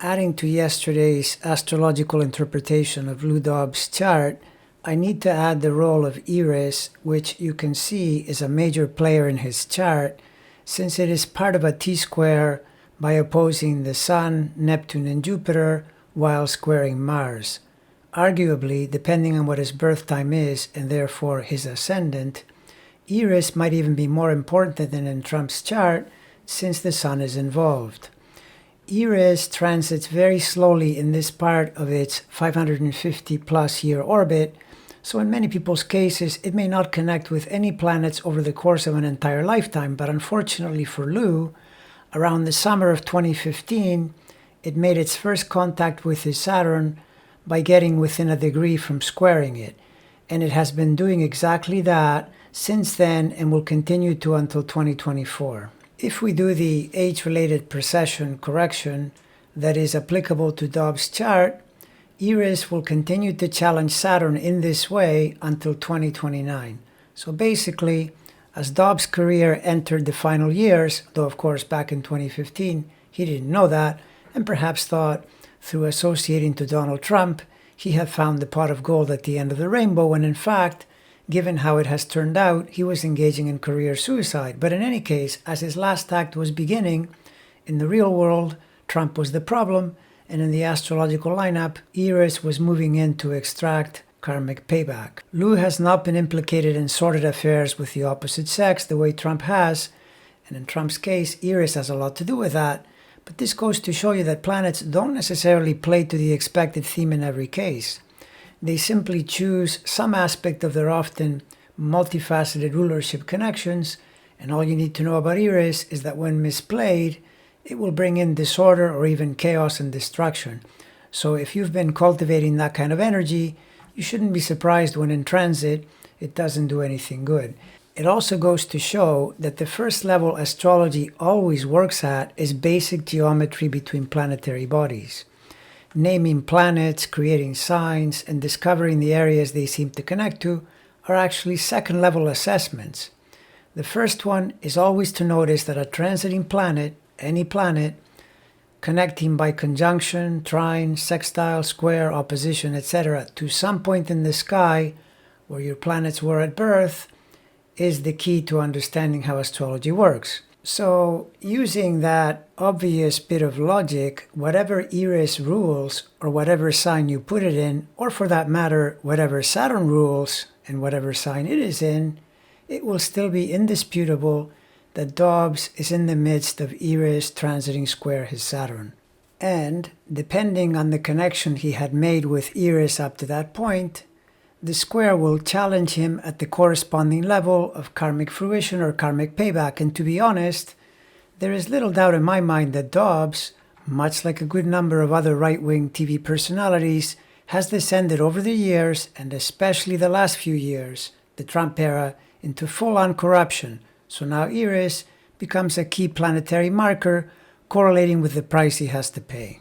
Adding to yesterday's astrological interpretation of Lou Dobbs' chart, I need to add the role of ERIS, which you can see is a major player in his chart, since it is part of a T-square by opposing the Sun, Neptune, and Jupiter while squaring Mars. Arguably, depending on what his birth time is, and therefore his ascendant, ERIS might even be more important than in Trump's chart, since the Sun is involved. ERIS transits very slowly in this part of its 550-plus year orbit, so in many people's cases it may not connect with any planets over the course of an entire lifetime, but unfortunately for Lou, around the summer of 2015, it made its first contact with his Saturn by getting within a degree from squaring it, and it has been doing exactly that since then and will continue to until 2024. If we do the age-related precession correction that is applicable to Dobbs' chart, ERIS will continue to challenge Saturn in this way until 2029. So basically, as Dobbs' career entered the final years, though of course back in 2015 he didn't know that, and perhaps thought through associating to Donald Trump he had found the pot of gold at the end of the rainbow, when in fact, given how it has turned out, he was engaging in career suicide. But in any case, as his last act was beginning, in the real world, Trump was the problem, and in the astrological lineup, ERIS was moving in to extract karmic payback. Lou has not been implicated in sordid affairs with the opposite sex the way Trump has, and in Trump's case, ERIS has a lot to do with that, but this goes to show you that planets don't necessarily play to the expected theme in every case. They simply choose some aspect of their often multifaceted rulership connections, and all you need to know about ERIS is that when misplayed, it will bring in disorder or even chaos and destruction. So if you've been cultivating that kind of energy, you shouldn't be surprised when in transit, it doesn't do anything good. It also goes to show that the first level astrology always works at is basic geometry between planetary bodies. Naming planets, creating signs, and discovering the areas they seem to connect to are actually second-level assessments. The first one is always to notice that a transiting planet, any planet, connecting by conjunction, trine, sextile, square, opposition, etc., to some point in the sky where your planets were at birth, is the key to understanding how astrology works. So, using that obvious bit of logic, whatever ERIS rules, or whatever sign you put it in, or for that matter, whatever Saturn rules, and whatever sign it is in, it will still be indisputable that Dobbs is in the midst of ERIS transiting square his Saturn. And, depending on the connection he had made with ERIS up to that point, the square will challenge him at the corresponding level of karmic fruition or karmic payback. And to be honest, there is little doubt in my mind that Dobbs, much like a good number of other right-wing TV personalities, has descended over the years, and especially the last few years, the Trump era, into full-on corruption. So now ERIS becomes a key planetary marker correlating with the price he has to pay.